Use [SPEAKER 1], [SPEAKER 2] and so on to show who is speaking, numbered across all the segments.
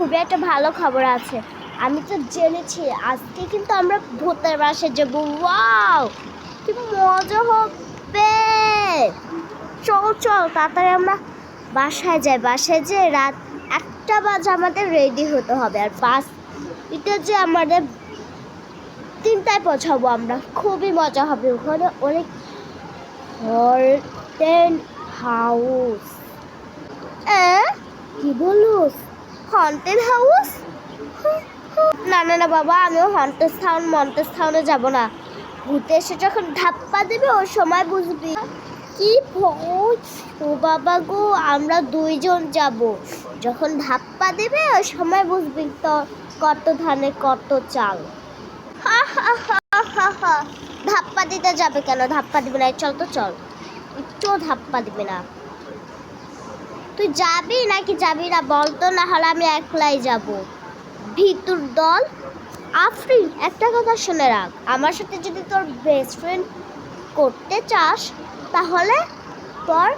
[SPEAKER 1] খুবই একটা ভালো খবর আছে। আমি তো জেনেছি আজকে কিন্তু আমরা ভূতের বাসায় যাবো। ওয়াও, কি মজা হবে! চল চল তাড়াতাড়ি আমরা বাসায় যাই। বাসায় যে রাত 1টা বাজে আমাদের রেডি হতে হবে, আর বাস এটা যে আমাদের 3টায় পৌঁছাবো আমরা। খুবই মজা হবে, ওখানে অনেক হন্টেড হাউস। কি বলুস? Haunted house? না না না বাবা, আমিও মন্টেস টাউনে যাব না। ঘুরতে এসে যখন ধাপ্পা দেবে ওই সময় বুঝবি। কি ভয়! ও বাবা গো, আমরা 2জন যাব। যখন ধাপ্পা দেবে ওই সময় বুঝবি তো কত ধানে কত চাল। হা হা হা হা হা। ধাপ্পা দিতে যাবে কেন? ধাপ্পা দিবে না, চল তো চল। একটুও ধাপ্পা দিবে না। তুই যাবি নাকি যাবি না বল তো, না হলে আমি একলাই যাব। ভিতুর দল আফরিন, একটা কথা শুনে রাখ, আমার সাথে যদি তোর বেস্ট ফ্রেন্ড করতে চাস তাহলে তোর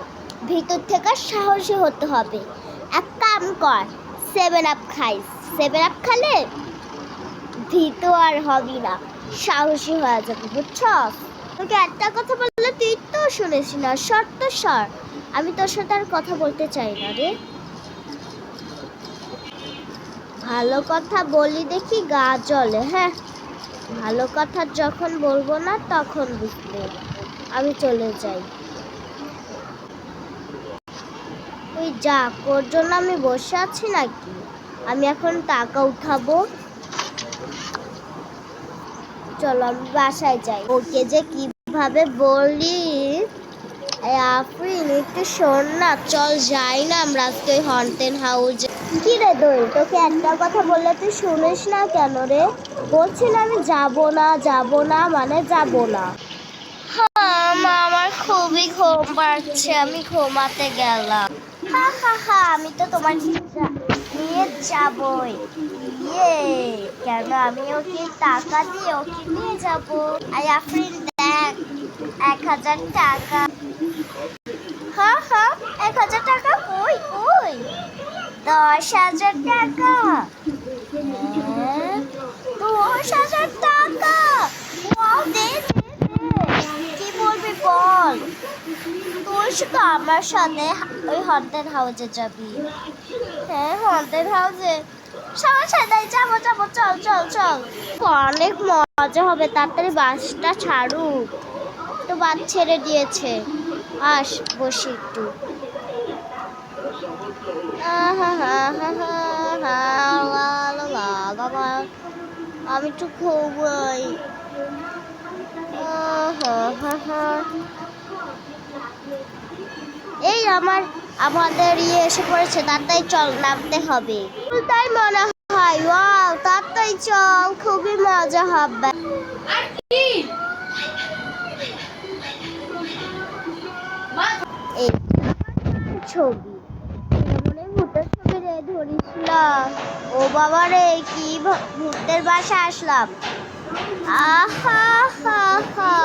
[SPEAKER 1] ভিতর থেকে সাহসী হতে হবে। এক কাম কর, 7 আপ খাইস। 7 আপ খেলে ভীতু আর হবি না, সাহসী হয়ে যাবে, বুঝছস? তোকে একটা কথা বললে তুই তো শুনিস না। শর্ত সর, আমি তোর সাথে আর কথা বলতে চাই না রে। ভালো কথা বলি দেখি গা জ্বলে। হ্যাঁ, ভালো কথা যখন বলবো না তখন বুঝবে। আমি চলে যাই। তুই যা, ওর জন্য আমি বসে আছি নাকি? আমি এখন টাকা উঠাবো। চলো আমি বাসায় যাই। ওকে যে কিভাবে বলি। আফরিন একটু শোন না, চল যাই না আমরা আজকে হন্টেড হাউসে। কি রে দোল, তোকে একটা কথা বললে তুই শুনিস না কেন রে? বলছি না আমি যাব না মানে যাব না। হ্যাঁ মা, আমার খুবই ঘুম পাচ্ছে, আমি ঘুমাতে গেলাম। হা হা হা, আমি তো তোমার নিয়ে যাবই। ইয়ে, কেন আমি ওকে টাকা দিয়ে ওকে নিয়ে যাব। আফরিন দেখ, 1000 টাকা। হ্যাঁ হ্যাঁ, 1000 টাকা? কই কই? 10,000 টাকা? হ্যাঁ, 10,000 টাকা! ওয়াও, দে দে দে। কি বলবি বল? তুই শুধু আমার সাথে ওই হন্টেড হাউসে যাবি। হ্যাঁ, হন্টেড হাউসে সমস্যা নাই, যাবো যাবো, চল চল চল। অনেক মজা হবে, তাড়াতাড়ি বাসটা ছাড়ুক। তো বাস ছেড়ে দিয়েছে, আস বসি একটু। আমি তো ঘুমাই। এই আমাদের এসে পড়েছে, তাড়াতাড়ি চল, নামতে হবে। তাই মনে হয়। ওয়াও, তাড়াতাড়ি চল, খুবই মজা হবে। এই ছবি মনে ভূতের ছবি রে, ধরিস না। ও বাবা রে, কি ভূতের বাসা আসলাম। আহা হা হা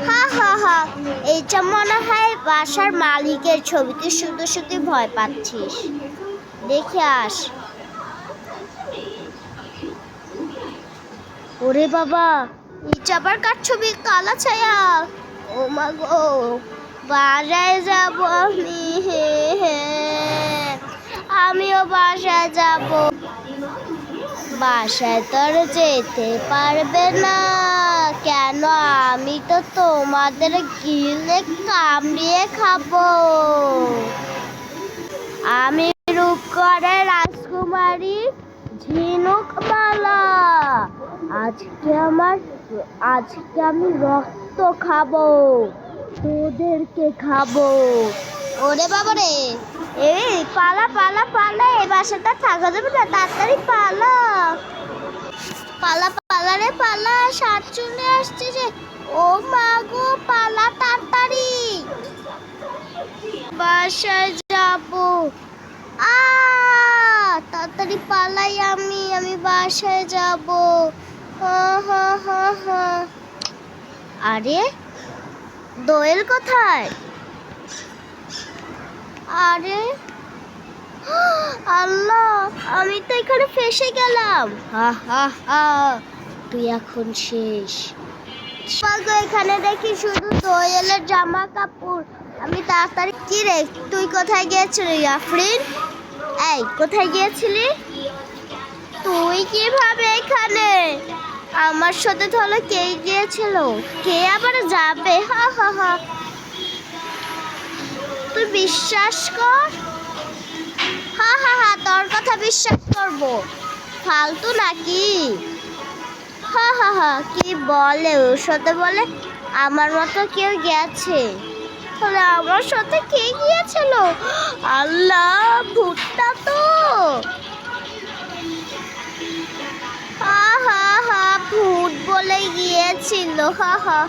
[SPEAKER 1] হা হা হা। এইটা মনে হয় বাসার মালিকের ছবি, তুই শুধু শুধু ভয় পাচ্ছিস। দেখে আস। ওরে বাবা, এটা আবার কার ছবি? কালা ছায়া। ও মা গো, বাসায় যাব আমি। আমিও বাসায় যাব। বাসায় তোর যেতে পারবে না কেন? আমি তো তোমাদের গিলে কামড়িয়ে খাবো। আমি রূপগড়ের রাজকুমারী ঝিনুকমালা। আজকে আমি রক্ত খাবো, তোদেরকে খাবো। ওরে বাবা রে, এই পালা পালা পালা, এই বাসাটা থাকা যাবে না, তাড়াতাড়ি পালা। পালা পালা রে পালা, সাত চলে আসছে যে। ও মা গো, পালা তাড়াতাড়ি, বাসায় যাবো। তাড়াতাড়ি পালাই, আমি বাসায় যাব। আরে দোয়েল কোথায়? আরে আল্লাহ, আমি তো এখানে ফেসে গেলাম। হা হা হা, তুই এখন শেষ। পাগো, এখানে দেখি শুধু দোয়েলের জামা কাপড়। আমি তাড়াতাড়ি। কি রে, তুই কোথায় গিয়েছিলি আফরিন? এই, কোথায় গিয়েছিলি তুই? কিভাবে এখানে? আমার সাথে তাহলে কে গিয়েছিল? কে আবার যাবে? হা হা হা। তুই বিশ্বাস কর। হা হা হা, তোর কথা বিশ্বাস করব? ফালতু নাকি? হা হা হা, কি বলে? ওর সাথে বলে আমার মতো কেউ গেছে। তাহলে আমার সাথে কে গিয়েছিল? আল্লাহ, ভূতটা তো। হা হা হা, ভূত বলে গিয়েছিল। হা হা।